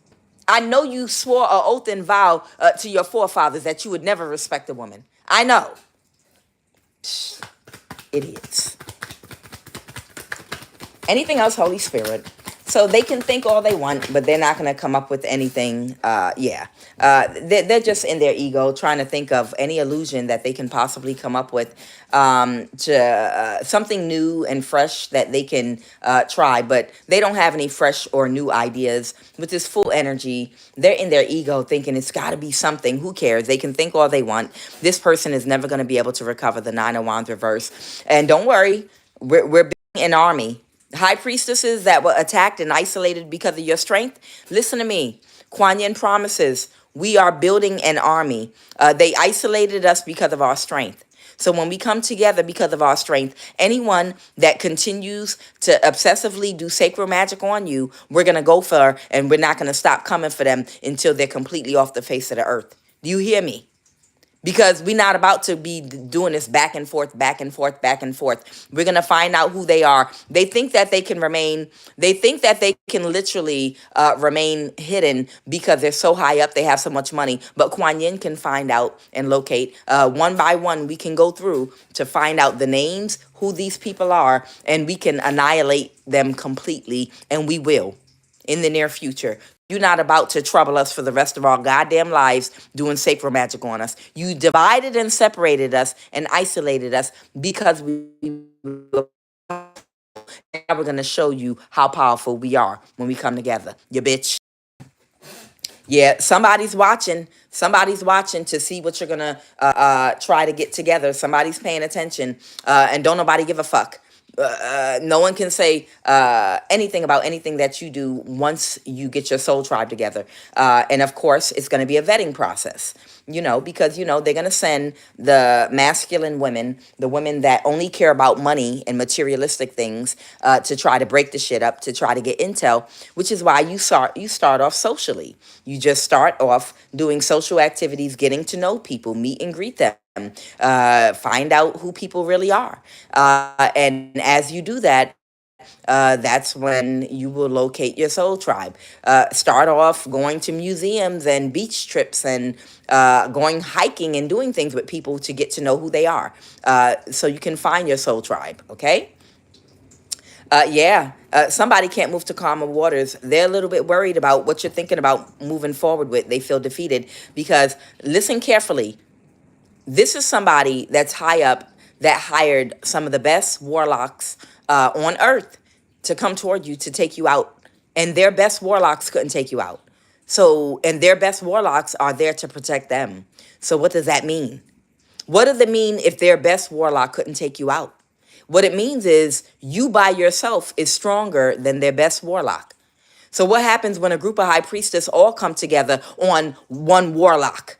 I know you swore an oath and vow to your forefathers that you would never respect a woman. I know. Idiots. Anything else, Holy Spirit? So they can think all they want, but they're not going to come up with anything. They're just in their ego trying to think of any illusion that they can possibly come up with, to something new and fresh that they can try, but they don't have any fresh or new ideas. With this full energy, they're in their ego thinking it's got to be something. Who cares? They can think all they want. This person is never going to be able to recover the Nine of Wands reverse. And don't worry, we're building an army. High priestesses that were attacked and isolated because of your strength, listen to me. Kuan Yin promises we are building an army. They isolated us because of our strength. So when we come together because of our strength, anyone that continues to obsessively do sacred magic on you, we're going to go for, and we're not going to stop coming for them until they're completely off the face of the earth. Do you hear me? Because we're not about to be doing this back and forth, back and forth, back and forth. We're going to find out who they are. They think that they can remain, they think that they can literally remain hidden because they're so high up, they have so much money. But Kuan Yin can find out and locate. One by one, we can go through to find out the names, who these people are, and we can annihilate them completely, and we will in the near future. You're not about to trouble us for the rest of our goddamn lives doing sacred magic on us. You divided and separated us and isolated us because we were powerful. And now we're going to show you how powerful we are when we come together. You bitch. Yeah, somebody's watching. Somebody's watching to see what you're going to try to get together. Somebody's paying attention, and don't nobody give a fuck. No one can say anything about anything that you do once you get your soul tribe together. And of course, it's going to be a vetting process, because, they're going to send the masculine women, the women that only care about money and materialistic things, to try to break the shit up, to try to get intel, which is why you start off socially. You just start off doing social activities, getting to know people, meet and greet them. Find out who people really are. And as you do that, that's when you will locate your soul tribe. Start off going to museums and beach trips and going hiking and doing things with people to get to know who they are, so you can find your soul tribe, okay? Somebody can't move to calmer waters. They're a little bit worried about what you're thinking about moving forward with. They feel defeated because, listen carefully, this is somebody that's high up that hired some of the best warlocks on earth to come toward you to take you out. And their best warlocks couldn't take you out. And their best warlocks are there to protect them. So what does that mean? What does it mean if their best warlock couldn't take you out? What it means is you by yourself is stronger than their best warlock. So what happens when a group of high priestess all come together on one warlock?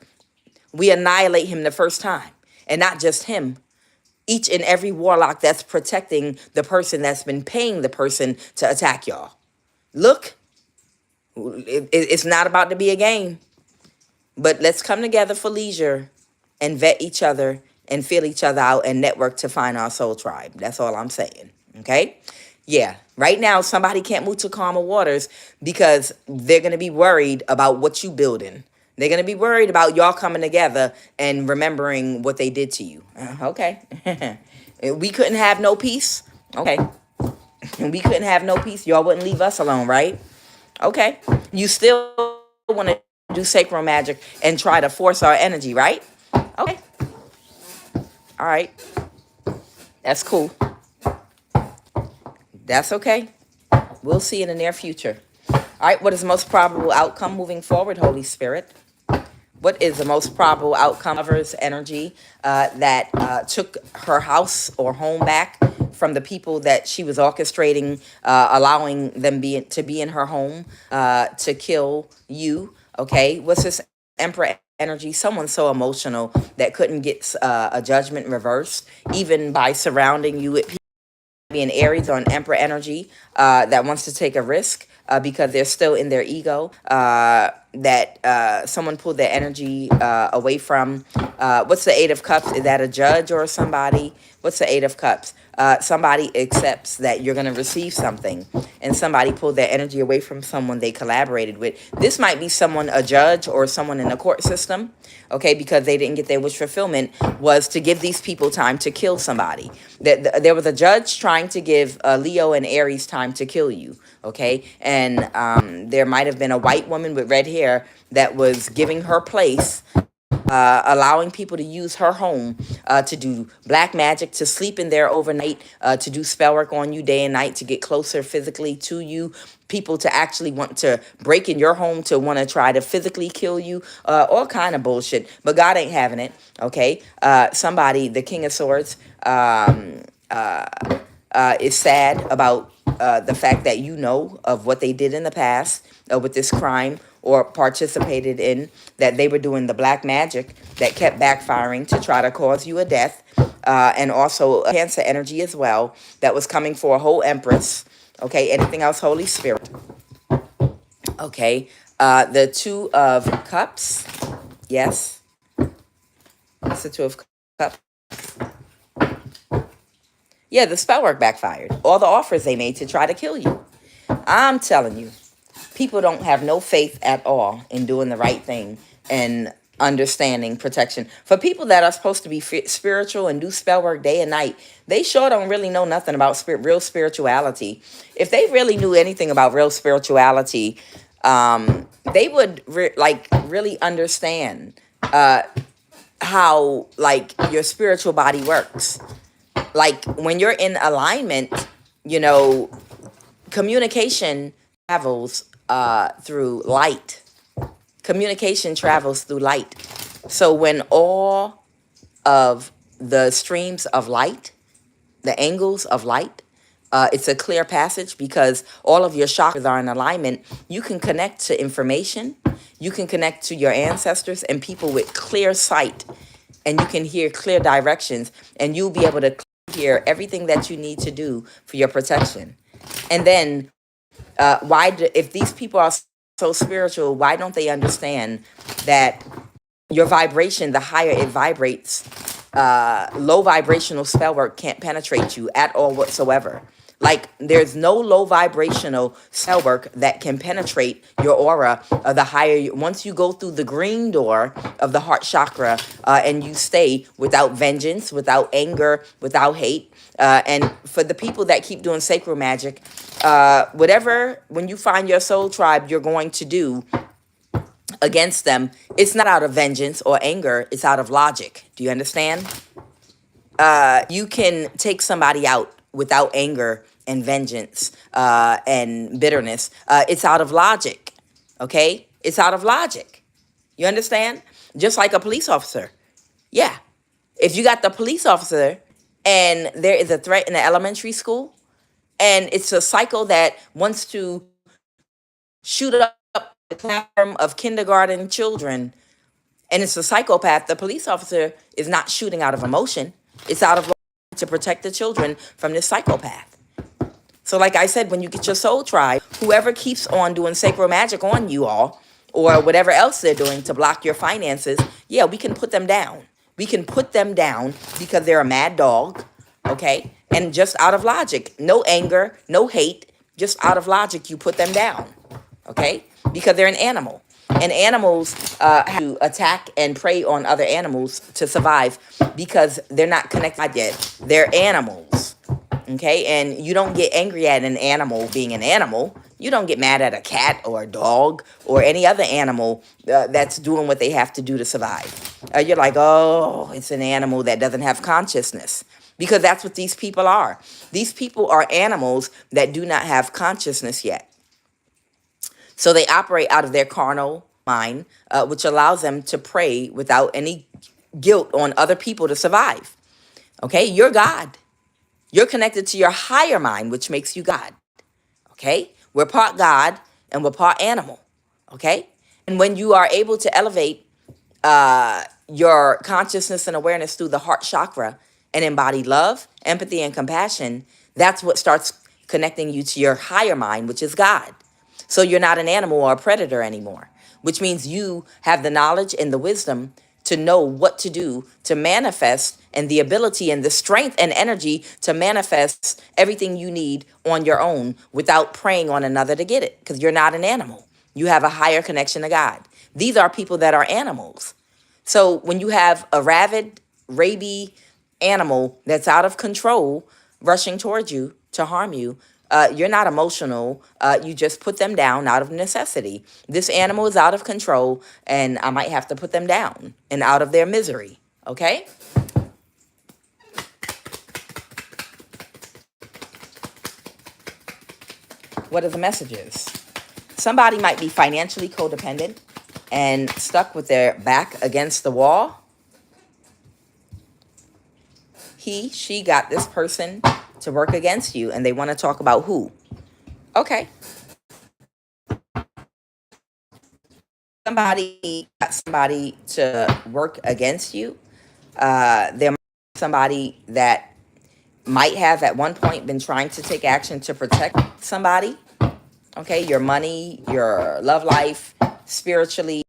We annihilate him the first time. And not just him. Each and every warlock that's protecting the person that's been paying the person to attack y'all. Look, it's not about to be a game. But let's come together for leisure and vet each other and feel each other out and network to find our soul tribe. That's all I'm saying. Okay? Yeah. Right now, somebody can't move to calmer waters because they're going to be worried about what you building. They're going to be worried about y'all coming together and remembering what they did to you. Okay. We couldn't have no peace. Okay. We couldn't have no peace. Y'all wouldn't leave us alone, right? Okay. You still want to do sacred magic and try to force our energy, right? Okay. All right. That's cool. That's okay. We'll see in the near future. All right. What is the most probable outcome moving forward, Holy Spirit? What is the most probable outcome of her energy that took her house or home back from the people that she was orchestrating, allowing them to be in her home to kill you? Okay, what's this Emperor energy? Someone so emotional that couldn't get a judgment reversed, even by surrounding you with people. Being Aries or an Emperor energy that wants to take a risk because they're still in their ego, that someone pulled their energy away from. What's the Eight of Cups? Is that a judge or somebody? What's the Eight of Cups? somebody accepts that you're going to receive something, and somebody pulled their energy away from someone they collaborated with. This might be someone, a judge or someone in the court system, okay, because they didn't get their wish fulfillment, was to give these people time to kill somebody. There was a judge trying to give Leo and Aries time to kill you, okay, and there might have been a white woman with red hair that was giving her place, allowing people to use her home to do black magic, to sleep in there overnight, to do spell work on you day and night, to get closer physically to you, people to actually want to break in your home, to want to try to physically kill you, all kind of bullshit. But God ain't having it, okay? Somebody, the King of Swords, is sad about the fact that you know of what they did in the past with this crime, or participated in, that they were doing the black magic that kept backfiring to try to cause you a death, and also a Cancer energy as well that was coming for a whole Empress. Okay, anything else, Holy Spirit? Okay, the Two of Cups. Yes, it's the Two of Cups. Yeah, the spell work backfired. All the offers they made to try to kill you. I'm telling you, people don't have no faith at all in doing the right thing and understanding protection. For people that are supposed to be spiritual and do spell work day and night, they sure don't really know nothing about real spirituality. If they really knew anything about real spirituality, they would really understand how like your spiritual body works. Like when you're in alignment, you know, communication travels through light. Communication travels through light. So when all of the streams of light, the angles of light, it's a clear passage because all of your chakras are in alignment. You can connect to information. You can connect to your ancestors and people with clear sight. And you can hear clear directions. And you'll be able to hear everything that you need to do for your protection. And then if these people are so spiritual, why don't they understand that your vibration, the higher it vibrates, low vibrational spell work can't penetrate you at all whatsoever. Like there's no low vibrational spell work that can penetrate your aura. The higher, once you go through the green door of the heart chakra, and you stay without vengeance, without anger, without hate. And for the people that keep doing sacred magic, when you find your soul tribe, you're going to do against them, it's not out of vengeance or anger, it's out of logic. Do you understand? You can take somebody out without anger and vengeance and bitterness. It's out of logic, okay? It's out of logic. You understand? Just like a police officer. Yeah. If you got the police officer and there is a threat in the elementary school, and it's a cycle that wants to shoot up the classroom of kindergarten children, and it's a psychopath, the police officer is not shooting out of emotion. It's out of to protect the children from this psychopath. So like I said, when you get your soul tribe, whoever keeps on doing sacred magic on you all, or whatever else they're doing to block your finances, yeah, we can put them down. We can put them down because they're a mad dog, okay? And just out of logic, no anger, no hate, just out of logic, you put them down, okay? Because they're an animal. And animals have to attack and prey on other animals to survive because they're not connected yet. They're animals, okay? And you don't get angry at an animal being an animal. You don't get mad at a cat or a dog or any other animal that's doing what they have to do to survive. You're like, oh, it's an animal that doesn't have consciousness. Because that's what these people are. These people are animals that do not have consciousness yet. So they operate out of their carnal mind, which allows them to prey without any guilt on other people to survive. Okay, you're God. You're connected to your higher mind, which makes you God. Okay, we're part God and we're part animal. Okay, and when you are able to elevate your consciousness and awareness through the heart chakra and embody love, empathy, and compassion, that's what starts connecting you to your higher mind, which is God. So you're not an animal or a predator anymore, which means you have the knowledge and the wisdom to know what to do to manifest, and the ability and the strength and energy to manifest everything you need on your own without preying on another to get it, because you're not an animal. You have a higher connection to God. These are people that are animals. So when you have a rabid animal that's out of control rushing towards you to harm you, you're not emotional. You just put them down out of necessity. This animal is out of control, and I might have to put them down and out of their misery. Okay? What are the messages? Somebody might be financially codependent and stuck with their back against the wall. She got this person to work against you, and they want to talk about who. Okay. Somebody got somebody to work against you. There might be somebody that might have at one point been trying to take action to protect somebody. Okay, your money, your love life, spiritually,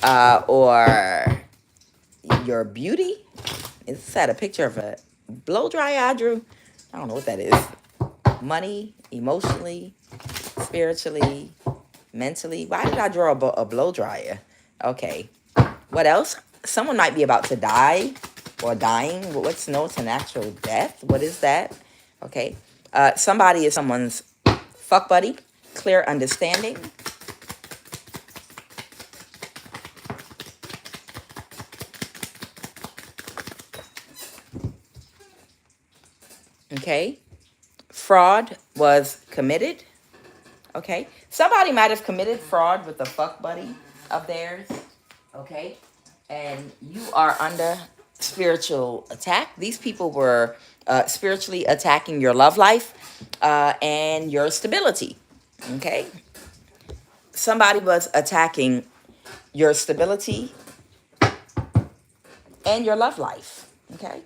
or your beauty. It's had a picture of a blow dry eye, Drew. I don't know what that is. Money, emotionally, spiritually, mentally. Why did I draw a blow dryer? Okay. What else? Someone might be about to die or dying. What's a natural death? What is that? Okay. Somebody is someone's fuck buddy. Clear understanding. Okay. Fraud was committed. Okay. Somebody might have committed fraud with a fuck buddy of theirs. Okay. And you are under spiritual attack. These people were spiritually attacking your love life and your stability. Okay. Somebody was attacking your stability and your love life. Okay.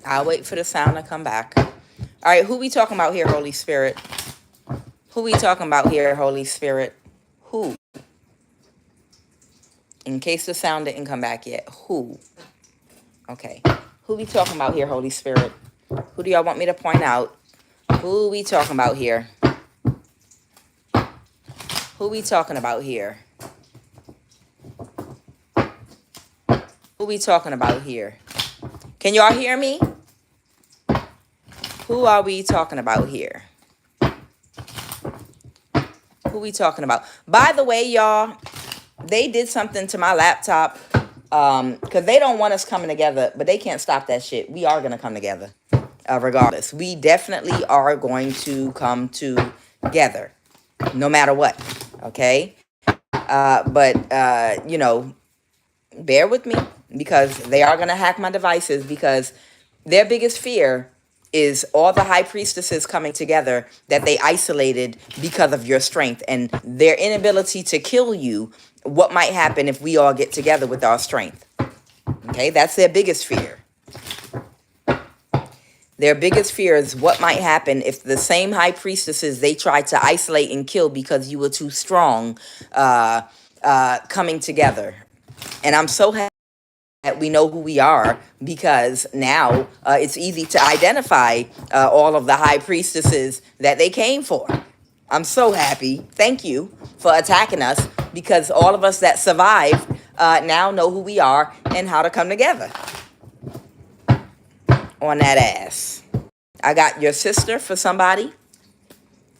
I'll wait for the sound to come back. All right, who we talking about here, Holy Spirit? Who we talking about here, Holy Spirit? Who? In case the sound didn't come back yet, who? Okay. Who we talking about here, Holy Spirit? Who do y'all want me to point out? Who we talking about here? Who we talking about here? Who we talking about here? Can y'all hear me? Who are we talking about here? Who we talking about? By the way, y'all, they did something to my laptop because they don't want us coming together, but they can't stop that shit. We are going to come together regardless. We definitely are going to come together no matter what. Okay? But bear with me because they are going to hack my devices because their biggest fear is all the high priestesses coming together that they isolated because of your strength and their inability to kill you. What might happen if we all get together with our strength? Okay, that's their biggest fear. Their biggest fear is what might happen if the same high priestesses they tried to isolate and kill because you were too strong coming together. And I'm so happy that we know who we are because now it's easy to identify all of the high priestesses that they came for. I'm so happy. Thank you for attacking us because all of us that survived now know who we are and how to come together on that ass. I got your sister for somebody.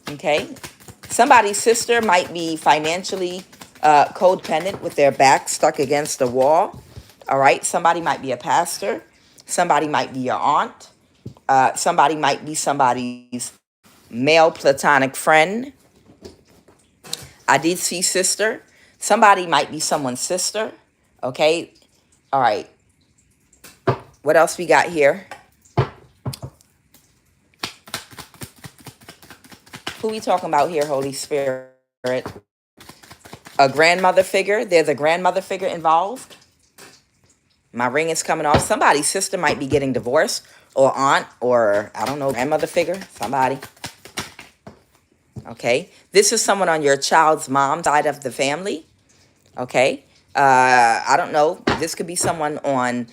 Okay. Somebody's sister might be financially codependent with their back stuck against the wall. All right. Somebody might be a pastor. Somebody might be your aunt. Somebody might be somebody's male platonic friend. I did see sister. Somebody might be someone's sister. Okay. All right. What else we got here? Who we talking about here, Holy Spirit? A grandmother figure. There's a grandmother figure involved. My ring is coming off. Somebody's sister might be getting divorced, or aunt, or I don't know, grandmother figure. Somebody. Okay. This is someone on your child's mom side of the family. Okay. I don't know. This could be someone on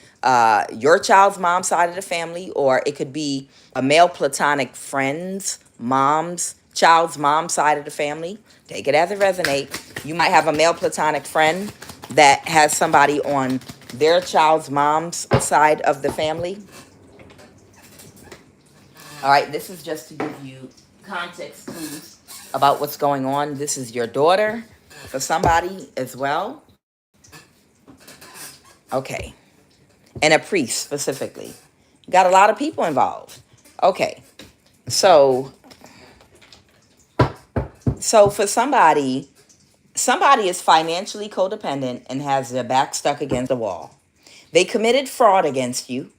your child's mom side of the family, or it could be a male platonic friend's child's mom side of the family. Take it as it resonates. You might have a male platonic friend that has somebody on their child's mom's side of the family. All right, this is just to give you context clues about what's going on. This is your daughter for somebody as well. Okay. And a priest specifically. Got a lot of people involved. Okay. So for somebody is financially codependent and has their back stuck against the wall. They committed fraud against you.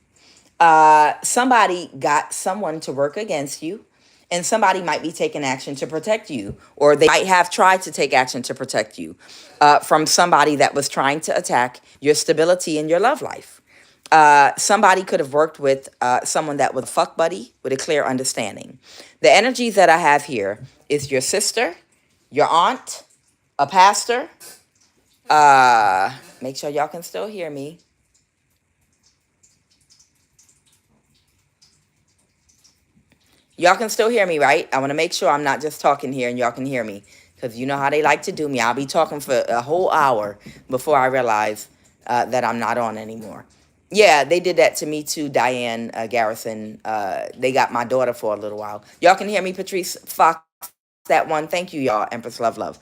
Somebody got someone to work against you, and somebody might be taking action to protect you, or they might have tried to take action to protect you from somebody that was trying to attack your stability in your love life. Somebody could have worked with someone that was a fuck buddy with a clear understanding. The energies that I have here is your sister, your aunt, a pastor. Make sure y'all can still hear me. Y'all can still hear me, right? I want to make sure I'm not just talking here and y'all can hear me. Because you know how they like to do me. I'll be talking for a whole hour before I realize that I'm not on anymore. Yeah, they did that to me too, Diane Garrison. They got my daughter for a little while. Y'all can hear me, Patrice Fox, that one. Thank you, y'all. Empress Love.